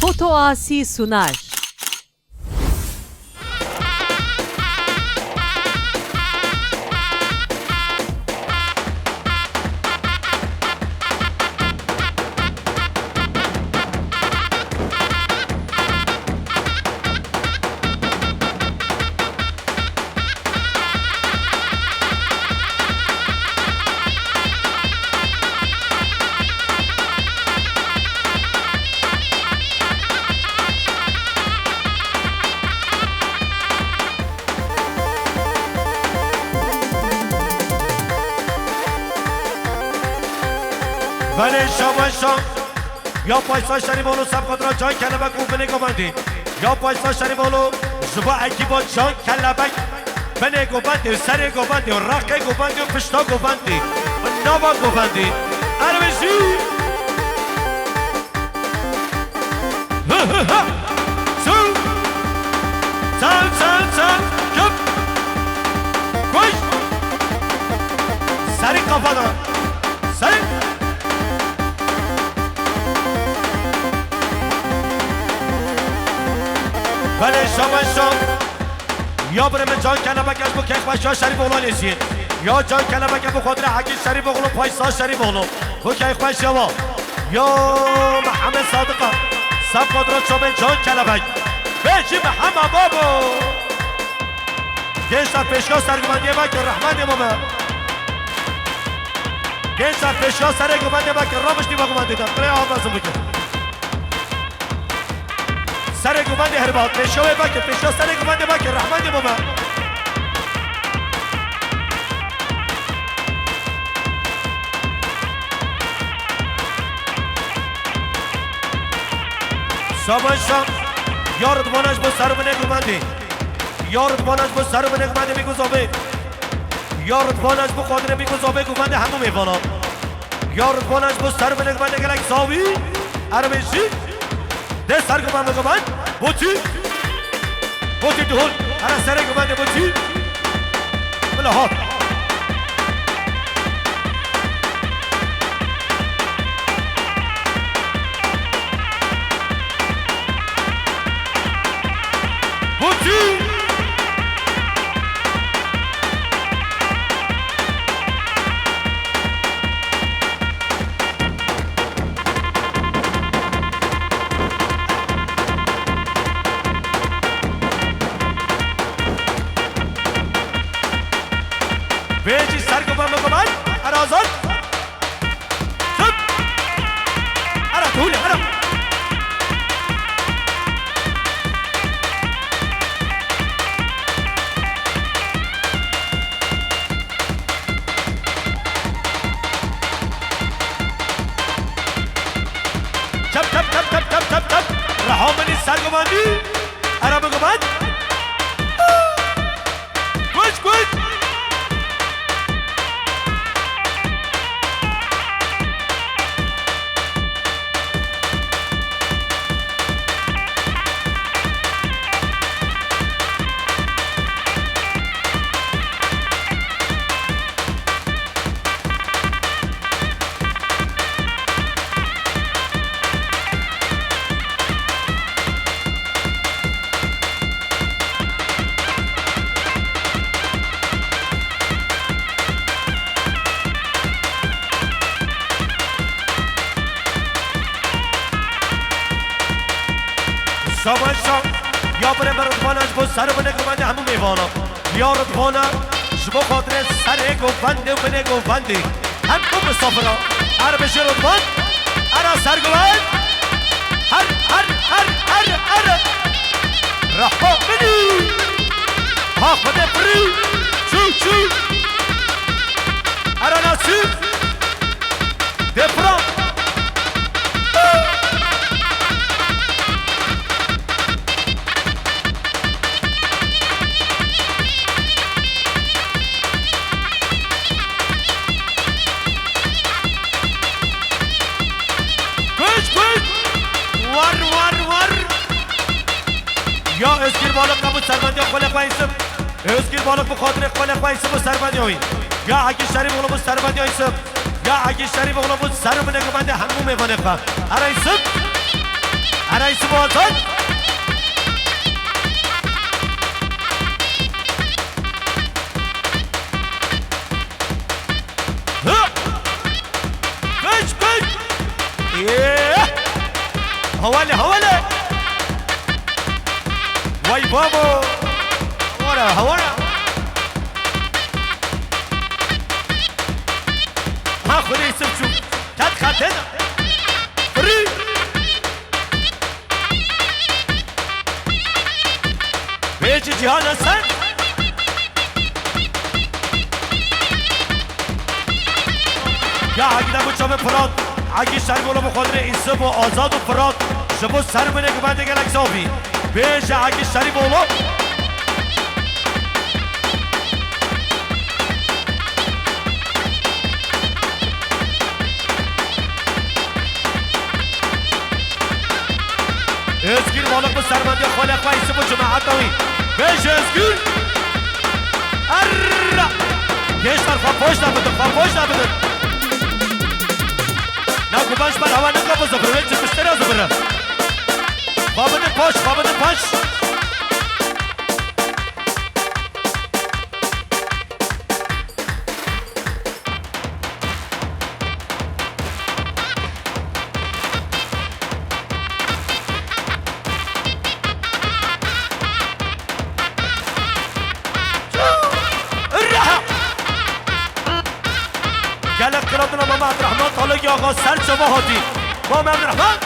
Foto Asi sunar. بله شام یا پایسا شریف اولو سبقات را جان کلبک او بنگو بندی یا پایسا شریف اولو زبا اکیبا جان کلبک بنگو بندی سر گو بندی و رقه گو بندی و پشتا گو بندی و نابا گو بندی عربشی سل کب گوش سری قفا دار سری بله شام یا برم جان کلبک از بو که خوشا شریف اولو نیسیه یا جان کلبک بو خاطر حقی شریف اولو پایسا شریف اولو بو که خوش یا محمد صادقه سب قدرت شما جان کلبک بچی محمد بابو گنج در پیشگاه سرگمندی بک رحمت امامه گنج در پیشگاه سرگمندی بک رامش دیبا گمندی دار برای آبازم بکن سر گوبند هربات پیشوه بکر پیشو سر گوبند بکر رحمت امامه سامان شام یارد بانش با سر بنه گوبندی یارد بانش با سر بنه گوبنده میگو زابه یارد بانش با قادره میگو زابه گوبنده همو میفانا یارد بانش با سر بنه گوبنده گلک زاوی عربشی ده سر گوبند گوبند بوتی دهول هر سر گوبند بوتی بلا ها بوتی بیچی سر گوبند گوبند ارازان سب ارا دهوله ارا چپ رحامنی سر گوبندی ارا بگوبند گوش سامان شام یا برم رضوانش با سر بنه گوبنده همون میوانا یا رضوانه شما خاطر سر گوبنده و بنه گوبنده هم تو مسافرا عربش رضوان ارا سر گوبند هر رحا منی ها خده فری چو ارا نصیب دفران یا اسکیر بالک نبود سربندی خلق و ایسم اسکیر بالک بخاطر خلق و ایسم و سربندی هایی یا اگه شریف اغلا بود سربندی ایسم یا اگه شریف اغلا بود سر بنه گوبنده همون میوانه خواه ارا ایسم رئیس بازار بش بش هوالي هوالي وای بابا هورا ها خودی اسم شو تد خطه فري بيجي جهان السن يا عقيدة بچه فراد عقی شرگ بولو بخاطر ایسب و آزاد و فراد شبو سر منه که بنده گلک زابی بیشه عقی شری بولو ازگیر مالک به سرمندی خالق و ایسب و جماعت نوی بیشه ازگیر ارررر گشتر خواهش نبودن نگو باش بر هوا نگو با زبره چه بشتر از زبره خوابده پاش گلک کرادنا ماما عبدالرحمن طالقی آقا سر شما هاتی ماما عبدالرحمن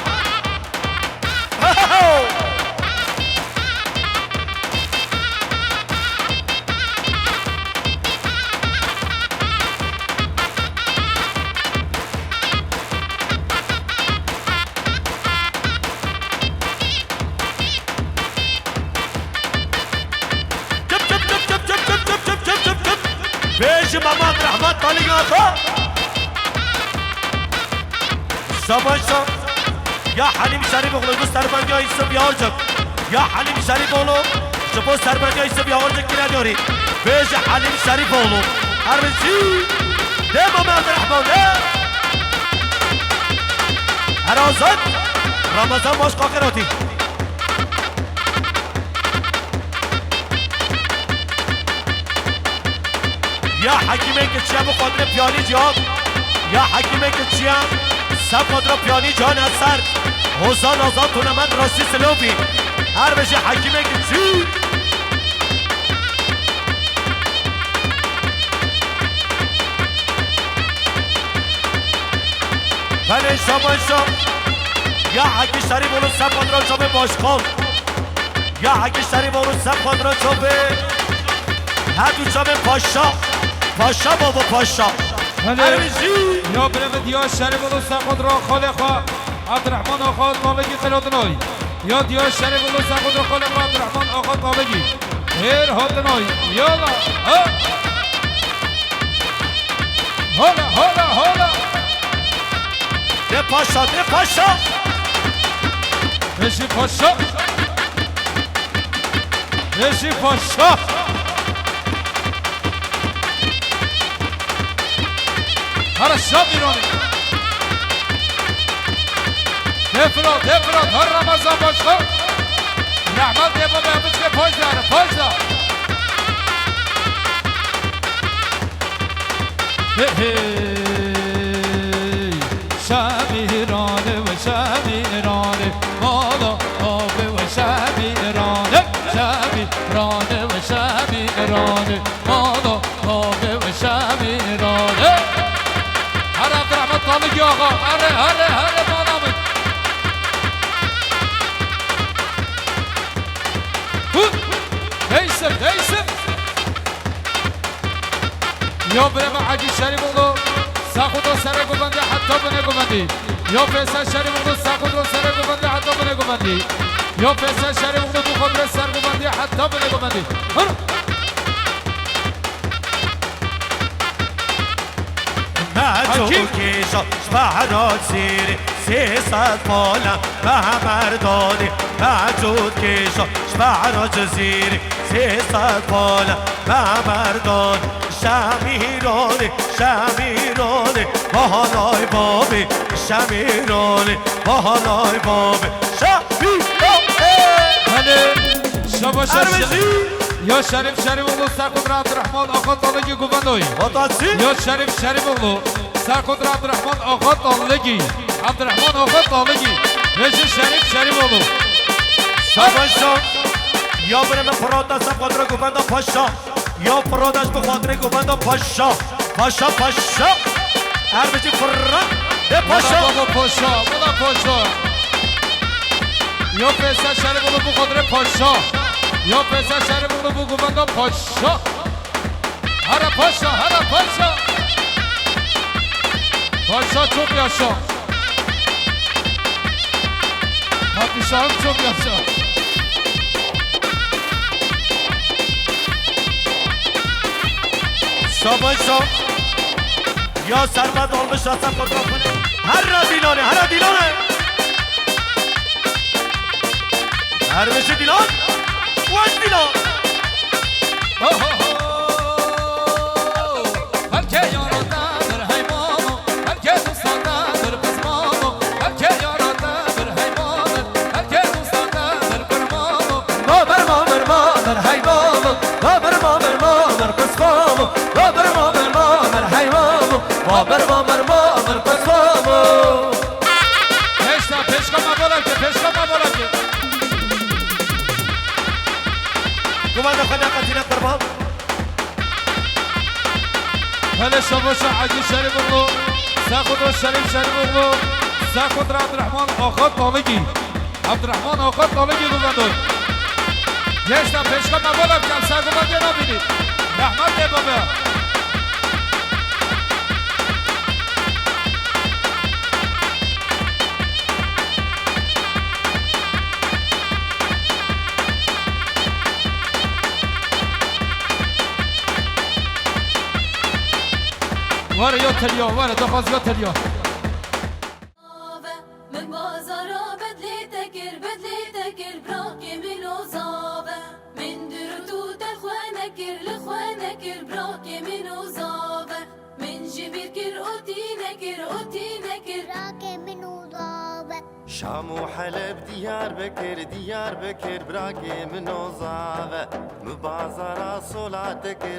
بیش ماما عبدالرحمن طالقی آقا شاباشا یا حلیم شریف اغلو دو سربندی های سب یارجک یا حلیم شریف اغلو شبو سربندی های سب یارجک کی نداری بیش حلیم شریف اغلو هر بچی ده ماما عبدالرحمن ده هر آزاد رمضان باش قاقراتی یا حکیمه که چیه بخاطر پیانی جهاد یا حکیمه که چیه سب را پیانی جان از سر حسان آزاد تونمند راستی سلوفی هر بشه حکیمه که چی بله شما یا حکی شریف اونو سب را چوبه باشخال یا حکی شریف اونو سب را چوبه هر دو چوبه پاشا بابا پاشا یا برم دیا شریف دوستا خود را خالق عبدالرحمن آقا طالقی خلادنای یا دیا شریف دوستا خود را خالق عبدالرحمن آقا طالقی هر هادنای یالا هالا ده پاشا بشی پاشا هر شب ایرانی دفراد هر رمضان باشخور رحمت یه بابا همه چه پاش داره شب ایرانه و شب ایرانه مالا آبه و شب ایرانه شب ایرانه و شب ایرانه مالا آبه و شب ایرانه هر عبدالرحمن طالقی آقا هره مانامه دیسم یا برم حاجی شریف اغلو ساخود و سره گوبنده حتی بنه گوبندی یا فیصل شریف اغلو ساخود و سره گوبنده حتی بنه گوبندی یا فیصل شریف اغلو تو خود سر گوبندی حتی بنه گوبندی مجو کشا شبهرات سیری 300 پالم به مردانه مجود کشا شبهرات زیری 300 پالم به مردان شمیرانه باهای بابی شمیرانه باهای بابی هله شباش ارمشی یا شریف اولو سرقدر عبدالرحمن آقا طالگی گوبندوی بطاسی یا شریف اولو سرقدر عبدالرحمن آقا طالگی عبدالرحمن آقا طالگی رژی شریف اولو شاباشان یا برم فرادش بخاطر گوبنده پاشا یا فرادش بخاطر گوبنده پاشا پاشا ارمشی فراد ده پاشا بابا پاشا یا پسر شریف اولو بخاطر پاشا یا پسر شریف اولو بگوبنده پاشا هر پاشا پاشا چوب یاشا پادشاهم چوب یاشا شاباشان یا سرمد آلمش هستم خود را کنه هر دیلانه ارمشی دیلان واش دیلان هر که یارانده در حیمانو هر که دوستانده در بزمانو هر که یارانده در حیمانو هر که دوستانده در برمانو ما در حیوانو ما در قسمانو ما در حیوانو ما در قسمانو پیشکا مبالا که گمان خود قتیل قربان هلا شباشا حاجی شریف اولو ساخدر شریف اولو ساخدر عبدالرحمن آقا طالگی گوبندوی یشتا پیشکا مبالا که سرگوبندی نبینید رحمت ده بابا واره یا تلیا واره دخواست یا تلیا من بازارا بدلی تکر براکی منو زابه من درتو تخوانکر لخوانکر براکی منو زابه من جبیر کر اوتی نکر براك منو ضابة شام وحلب ديار بكر براكي من وظافة مبازرة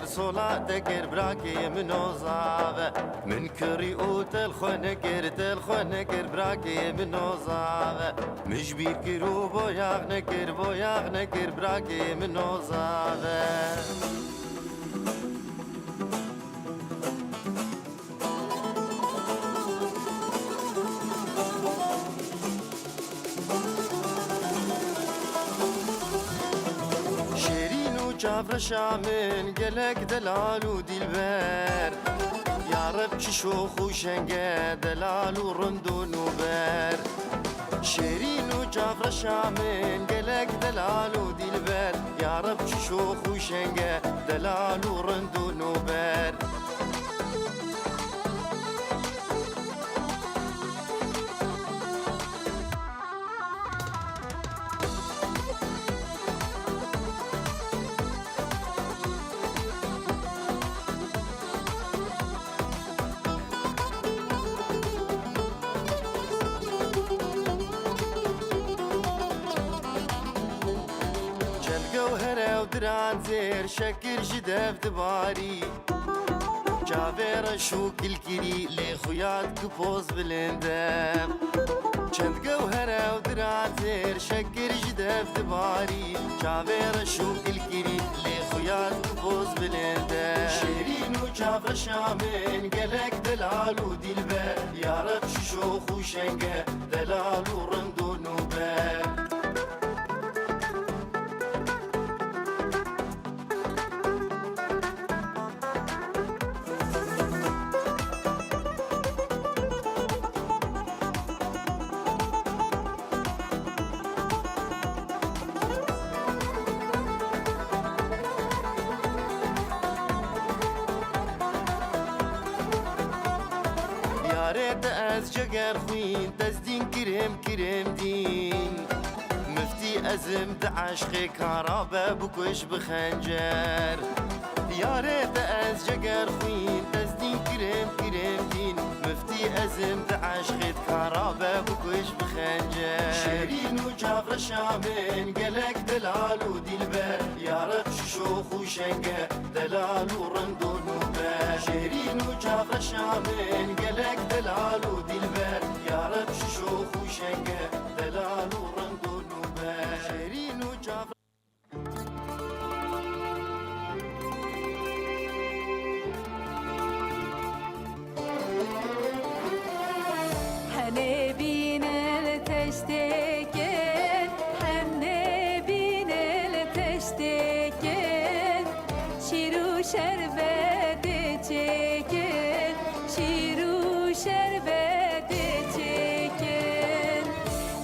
صلاتكر براكي من وظافة من كريوت الخنكر براكي من وظافة مجبير كرو بوياغ نكر براكي من وظافة جابر شامن قلق دلال ودلبر يا رب شوخ وشنقه دلال ورندون وبر شيرين وجابر شامن قلق دلال ودلبر يا رب شوخ وشنقه دلال ورندون وبر دران زير شكر جدف دباري جابر شو كل كري لي خويات كبوز بلندم چند جوهرة ودران زير شكر جدف دباري جابر شو كل كري لي خويات كبوز بلندم شيرين وجابر شامن قلق دلال ودلبر يا رب شوخ وشنقه دلال ورندون وبر ريت أزجر خوين تزدين كرم دين مفتي أزم دعشقي كهربا بكوش بخنجر يا ريت أزجر خوين تزدين دين كريم كريم دين مفتي أزم عشقت كهربا بكوش بخنجة شيرين وجابر شامين قلق دلال ودلبة يا رب شوخ وشنقة دلال ورند ونوبة شيرين وجابر شامين قلق دلال ودلبة يا رب شوخ وشنقة دلال ورند ونوبة شيرين وجابر şerbet çekin, şiru şerbet çekin.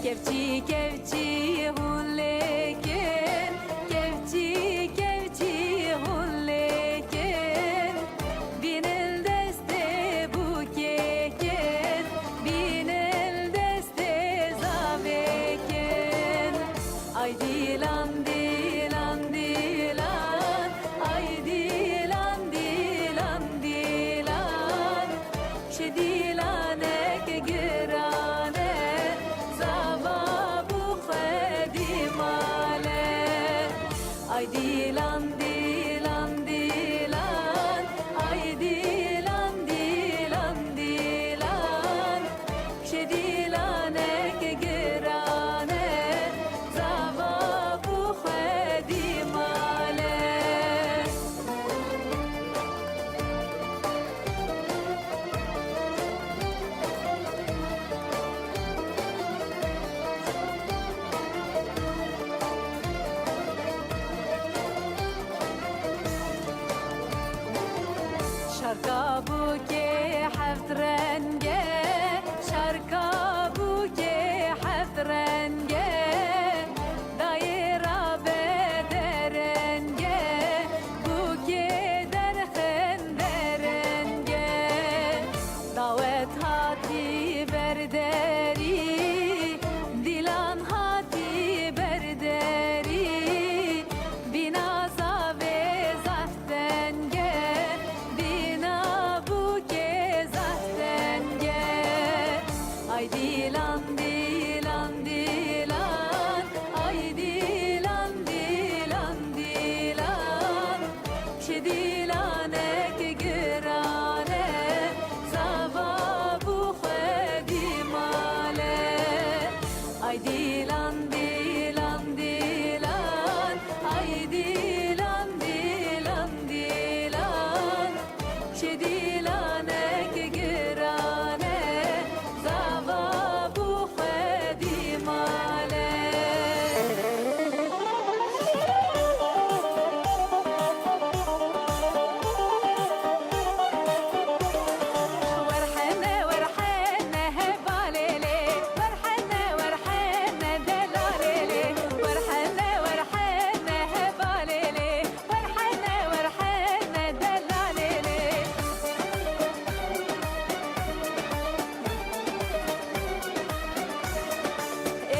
Kevçi kevçi hullekin, kevçi kevçi hullekin. Bin el deste bukekin, bin el deste zavekin. Ay dilan dilan dilan, ay dilan dilan dilan. Şedilanek girane, zavabu khedimale. Ay dilan dilan dilan, ay dilan dilan dilan. Şedilanek girane, zavabu khedimale. شركة بوكي حفظ رنجة شركة بوكي حفظ رنجة دايرة بدرنجة بوكي درخن درنجة دعوت هاتي برداري ديلان هاتي برداري بنا زاوي زفتنجة بنا بوكي زفتنجة ay dilan dilan dilan ay dilan dilan dilan şedilanek girane zavabu khedimale ay dilan dilan dilan ay dilan dilan dilan şedilanek girane zavabu khedimale. ورحنا ورحنا هباليلي ورحنا ورحنا دلاليلي ورحنا ورحنا هباليلي ورحنا ورحنا دلاليلي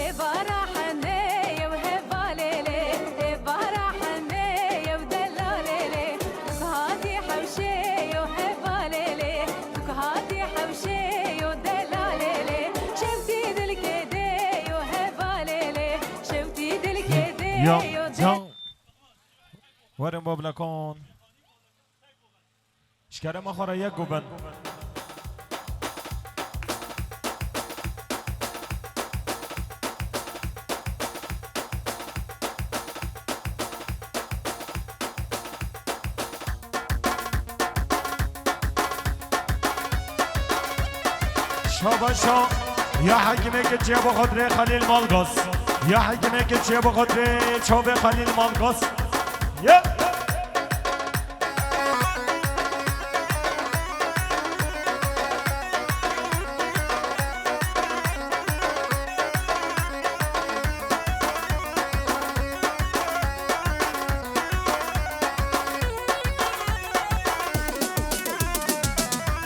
إبارة حنية وهباليلي إبارة حنية ودلاليلي كهاتي حوشية وهباليلي كهاتي حوشية ودلاليلي شفتي دلكدي وهباليلي شفتي دلكدي يا ودلاليلي جان ورم بابلکان شکر ما خورا یک گوبن شاباشا یا حکمه که چه بخاطر خلیل مالگاس یا حکمه که چه بخاطر چوب خلیل مالگاس یا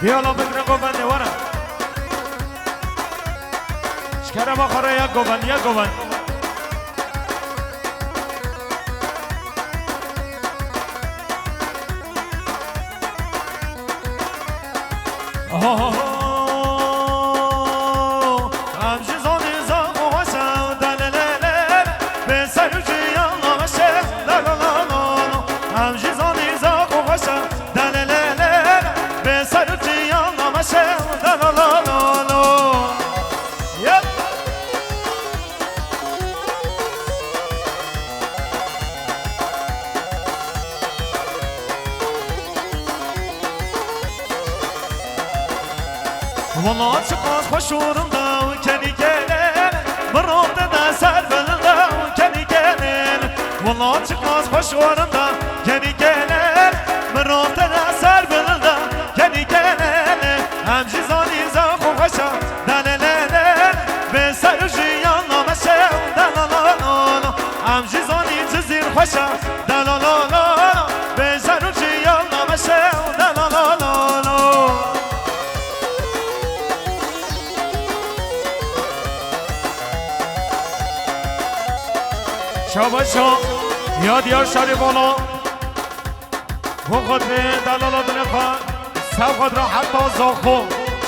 یالا بگره گوبنده ورم شکر ما خورا یک گوبن یک گوبن والله شقاص خوشورندا وكني كنن بروت دا سرفلندا وكني كنن والله شقاص خوشورندا كني كنن بروت دا سرفلندا كني كنن هم جزاني زاخو خشا دلللل بسرجي يلا مشى دلللل هم جزاني جزير خشا دلللل بسرجي يلا مشى دلللل شاباشا یا دیار شاری بالا و خاطر دلالات نفر سب خاطر حتی زاخو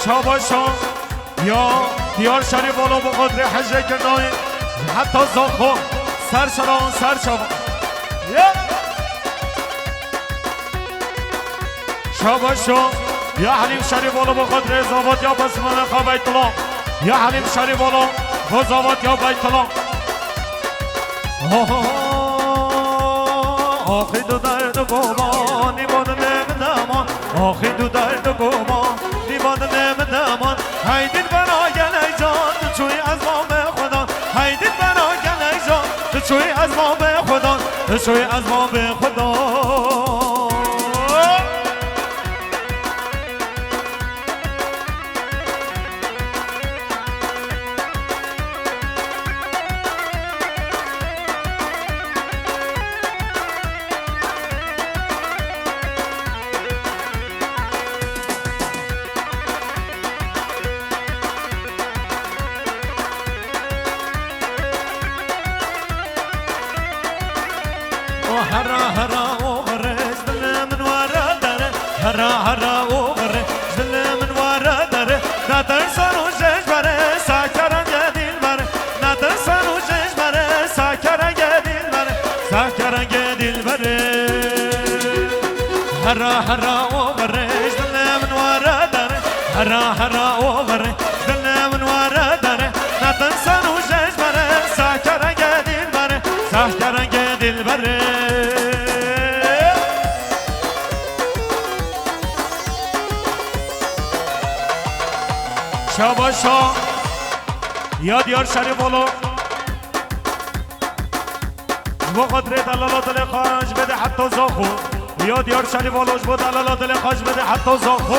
شاباشا یا دیار شاری بالا و خاطر حجر کردای حتی زاخو سر شران سر شابا شاباشا یا حلیم شاری بالا و خاطر زاوات یا بسمان خواه بیت الله یا حلیم شاری بالا و زاوات یا بیت الله آخی دو درد گمان دیوان نمیدمان آخی دو درد گمان دیوان نمیدمان هیدید برای گلی جان تو چوی از ما به خدا هیدید برای گلی جان تو چوی از ما به خدا تو چوی از ما به خدا هرا هرا وغرش دل من ورا دره هرا هرا وغرش دل من ورا دره نادر سروجش بره ساکران گدیل بره نادر سروجش بره ساکران گدیل بره ساکران گدیل بره هرا هرا وغرش دل من ورا دره هرا هرا وغرش دل من ورا دره نادر سروجش بره ساکران گدیل بره ساکران گدیل بره شاباشا یا دیار شری بولو و قدر دلالات لخاش بده حتی زاخو یا دیار شری بولوش با دلالات لخاش بده حتی زاخو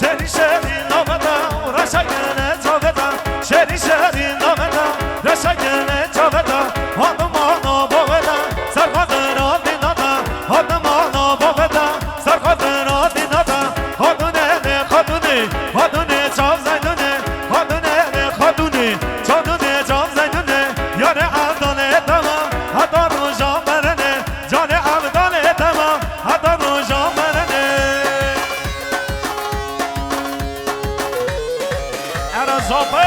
شری شری نامدا رشگنه چاودا شری شری نامدا رشگنه چاودا آدمانا باودا سرخاطر دینادا آدمانا باودا سرخاطر دینادا خادونه خادونه خادونه چاو زیدونه خادونه خادونه چاودونه چاو زیدونه یار عبداله تمام حتی رو جام برنه جان عبداله تمام حتی رو جام برنه زاپه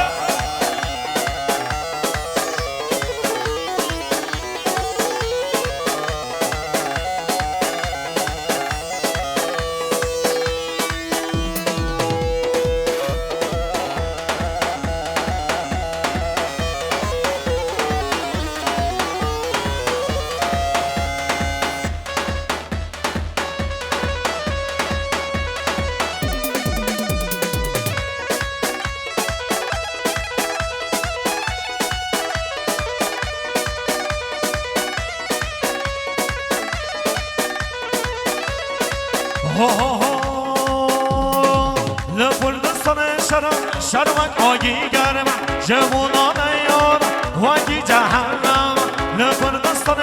شروک آگی گرم جمونان یار وگی جهنم لپردستان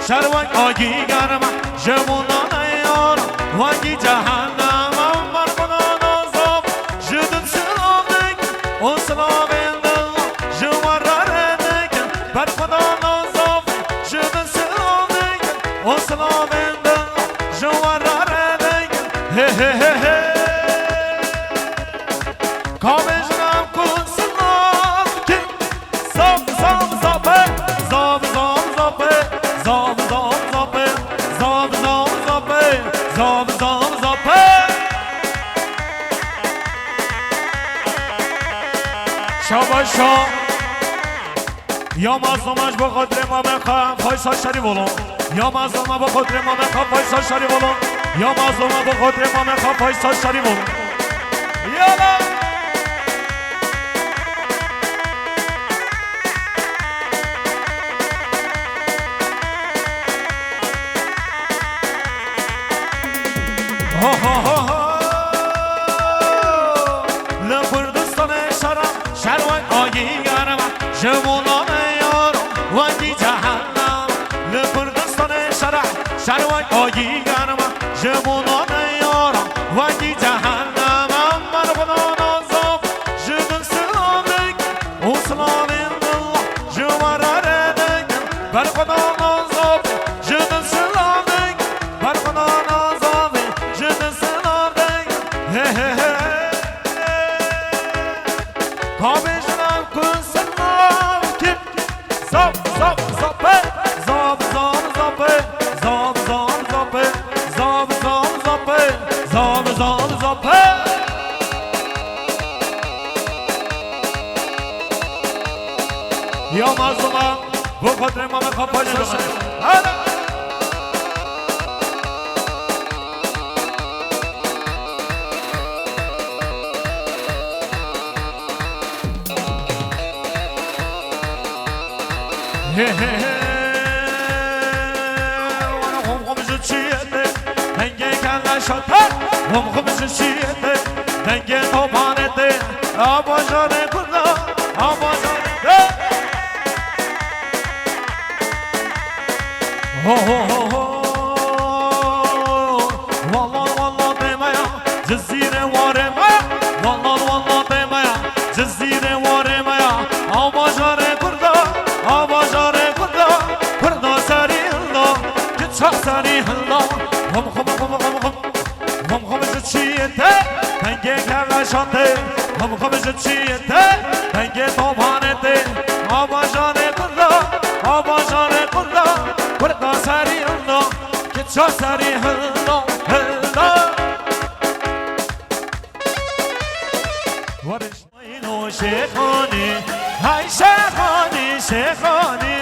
شروک آگی گرم جمونان یار وگی جهنم مرمونان آزاب جدن سلامک اون سلامین دل جوارارنک برمونان آزاب جدن سلامک اون سلامین دل جوارارنک he he he he Kavajnam kun sınav ki Zab zab zabe Zab zab zabe Zab zab zabe Zab zab zabe Zab zab zabe Şabaşa Ya mazlumaj bu kadri ma bekha Faysa şerif olun Ya mazluma bu kadri ma bekha Faysa şerif olun Ya mazluma bu kadri ma bekha Faysa şerif olun Ya la لپردستان شروک آگی گرم جمونان یار وگی جهنم لپردستان شروک آگی گرم جمونان یار وگی جهنم مربنان آزاب جدن سلامک او سلامین دل جوارارنک برقنان آزاب جدن سلامک برقنان آزاب جدن سلامک he he he Kavajnam kun sınav ki Zab zab zabe Zab zab zabe Zab zab zabe Zab zab zabe Zab zab zabe Ya mazluma bu kadri ma bekha Faysa şerif Hala he he he وانا هم خمس چیته دنگه کلا شده هم خمس چیته دنگه توپانته آباجانه کلا آباجانه ho ho ho ho والله والله دمایا جزیره واره مایا والله والله دمایا جزیره واره مایا آباجانه کلا آباجانه کلا کردا سری الله که چه سری الله هم خم خم خم خم هم خم چیته دنگه کلا شده هم خم چیته دنگه توپانته آباجانه کلا آباجانه کلا کردا سری الله که چه سری الله الله ورش اینو شیخانی های شیخانی شیخانی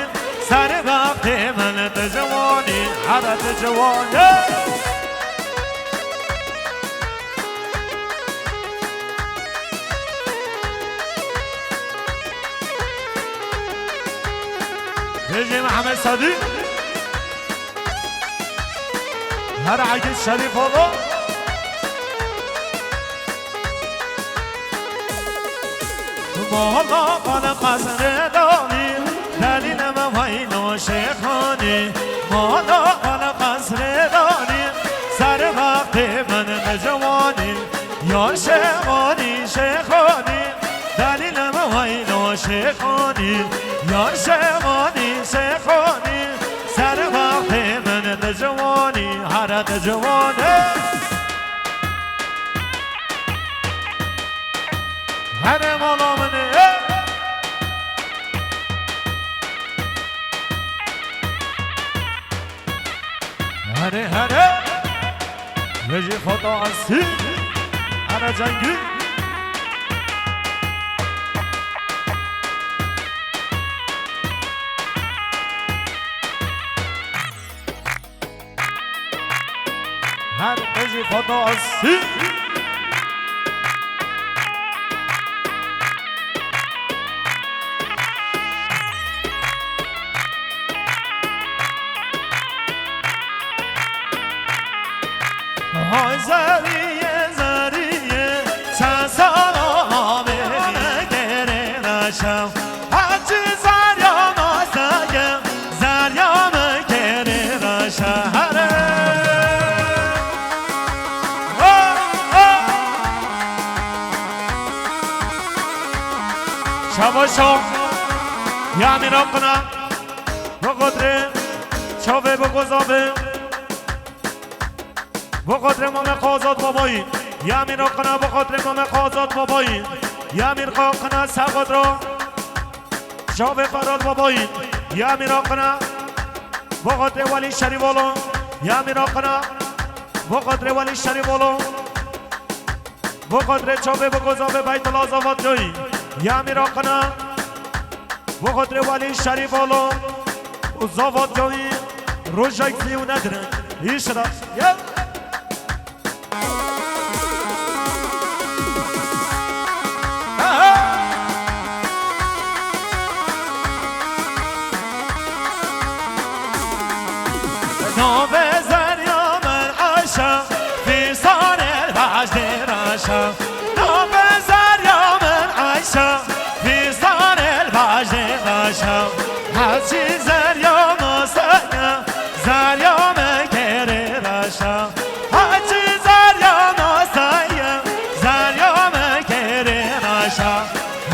سر وقت من جوانی عرض جوانی بيجي محمد صديق هر عقد شريف والله مولا قال قصر داني دليل ما وينو شيخاني مولا قال قصر داني سر وقت من جواني يا شيخاني شيخاني دليل ما وينو شيخاني يا شيخاني شيخاني سر وقت من جواني حرت جواني هر مولا منه هره هره وجه فتا عصی هره جنگی هر وجه فتا عصی های زریه زریه چند سال آمه راشم هرچی زریام آسایم زریام کری راشم شباشو یا میرا کنم بقدره چاوه بگذابه بقدر مام خوازاد بابایی یا میرا کنم بقدر مام خوازاد بابایی یا میر خواه کنم سقاد رو چاوه فراد بابایی یا میرا کنم بقدر ولی شریفولو یا میرا کنم بقدر ولی شریفولو بقدر چاوه بگذابه بیت الله زاواد جایی یا میرا کنم بقدر ولی شریفولو زاواد جایی روژک زیو نداره ایش را نوبه زریا من عاشق فی سان الوجد راشم نوبه زریا من عاشق فی سان الوجد راشم هرچی زریا ناسایم زریا من کری راشم هرچی زریا ناسایم زریا من کری راشم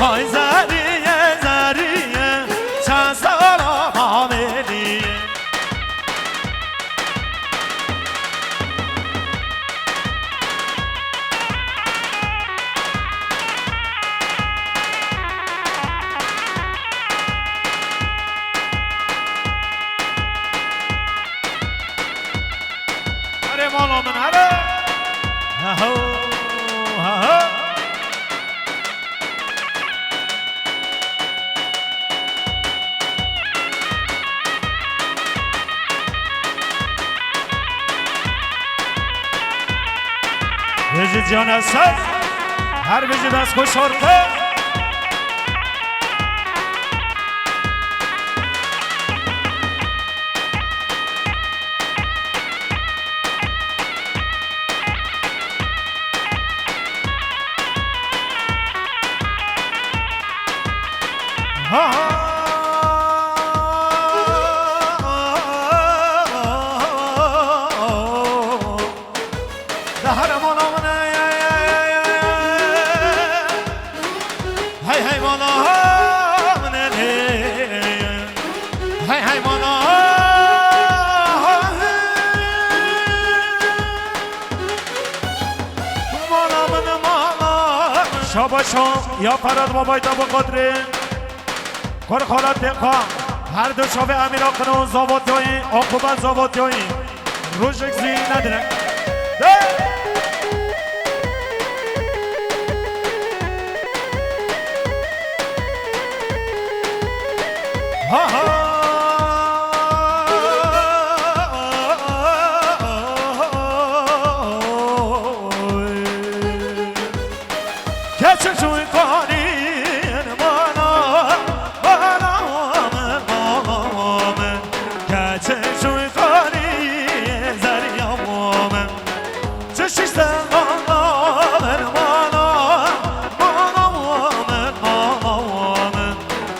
های زریه زریه چند سال آمدی مالا من هره هاو هاو بجید جان هستد هر بجید از خوش آرده شاباشو یا فراد بابای تا بقدره کار خالت دقا هر دو شابه امیرا کنون زاوات جایی آقوبت زاوات جایی روشک زی نداره ها ها کسی شوی کنین مانا من کسی شوی کنین زریا من چشیستن من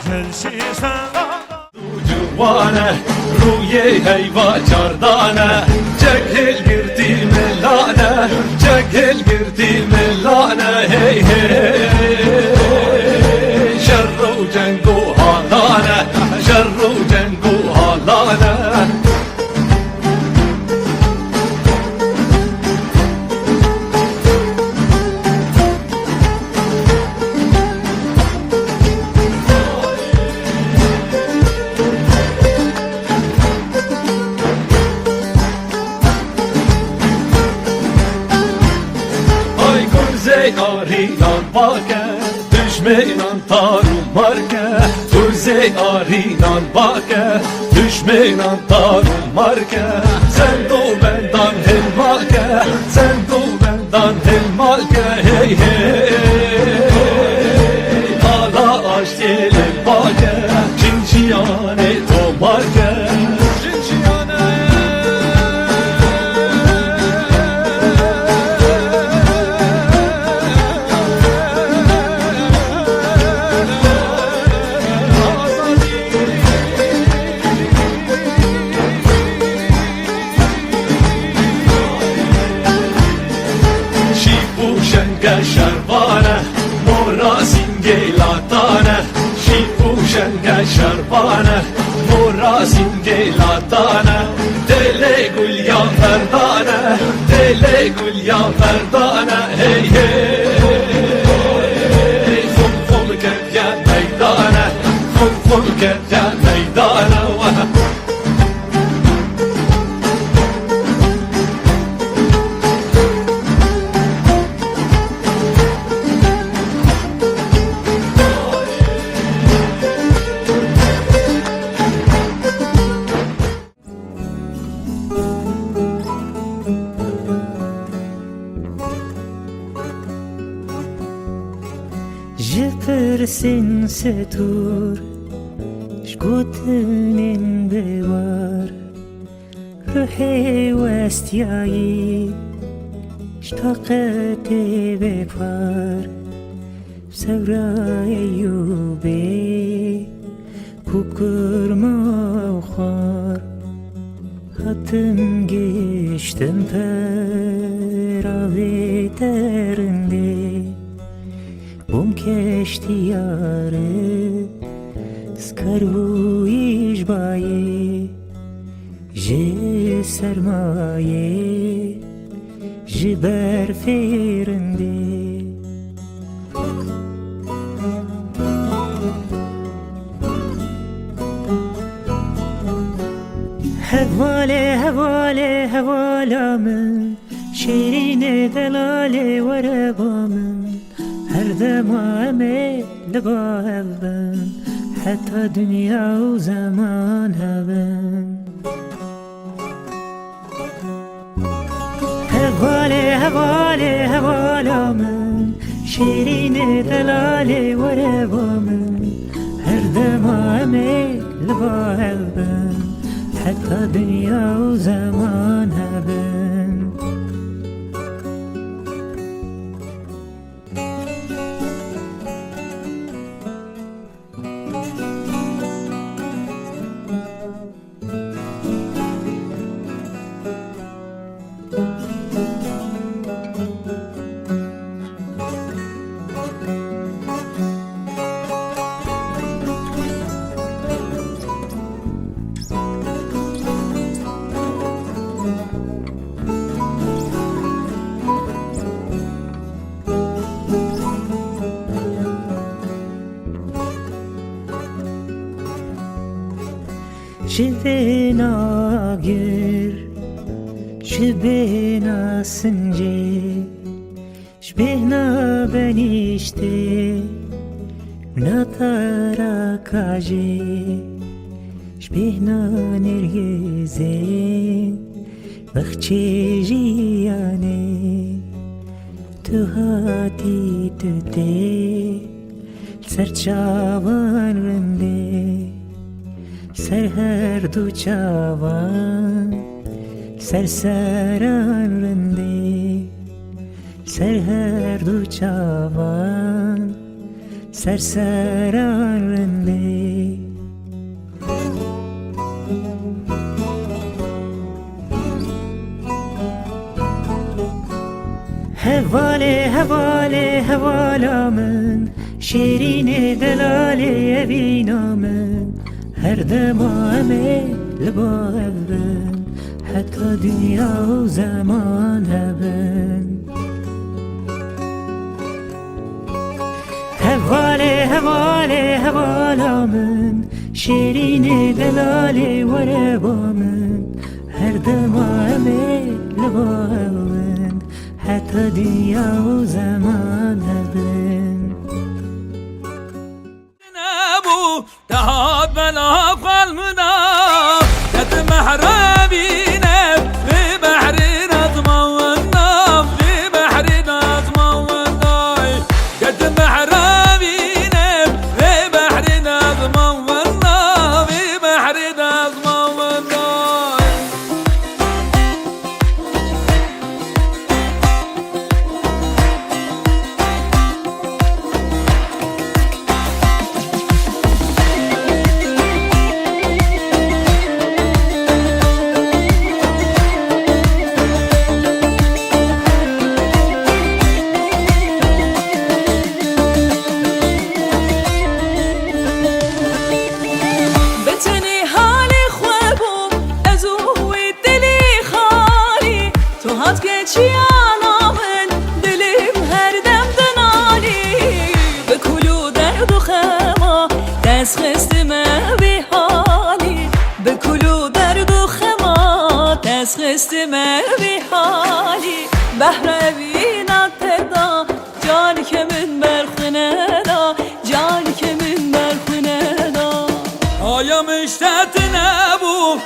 چشیستن جوانه روی هیوا چاردانه جگل گردی ملانه جگل گردی ملانه هی هی شر و جنگ و حالانه شر و جنگ و حالانه آرینان باکه دشمنان تارو مارکه گرزه آرینان باکه دشمنان تارو مارکه زندو بندان هل مالکه زندو بندان هل مالکه هی هی حالا آشتی باکه چینچیانه تو مارکه بگل یا مردانه هی هی خم خم کرد یا میدانه خم خم کرد یا میدانه Jeffersin setur Şgutinin bevar Ruhe westiyayı Ştaqete bepar Sevra eyyube Kukurma ukhar Hatım geçtim peravi terinde Bum keşti yarı Skaru işbaye Je sermaye Je berferinde Hevale hevale hevalamın Şehrine delale verebamın Her demame leba hevben Hatta dünya o zaman hevben Hevale hevale hevalamın Şehrine delale verebamın Her demame leba hevben Hatta dünya o zaman hevben Şibena gür, şibena sınce, şibena benişte, natara kaje, şibena nergeze, bakçe jiyane, tuhati tüte, serçavan rende. Ser her du çavan Serseran rende Ser her du çavan Serseran rende Hevale hevale hevalamın Şerine delale evinamın Her demame leba hevben Hatta dünya o zaman hevben Hevale hevale hevalamın Şerine delale verebamın Her demame leba hevben Hatta dünya o zaman hevben تهاب بلا قلبنا قد محرابينا في بحر نضمونا في بحر نضمونا قد محرابينا في بحر نضمونا في بحر نضمونا تسخستم بی حالی به کلو درد و خما تسخستم بی حالی بهر بینات تدا جانی که من برخونه دا جانی که من برخونه دا آیا مشتت نبود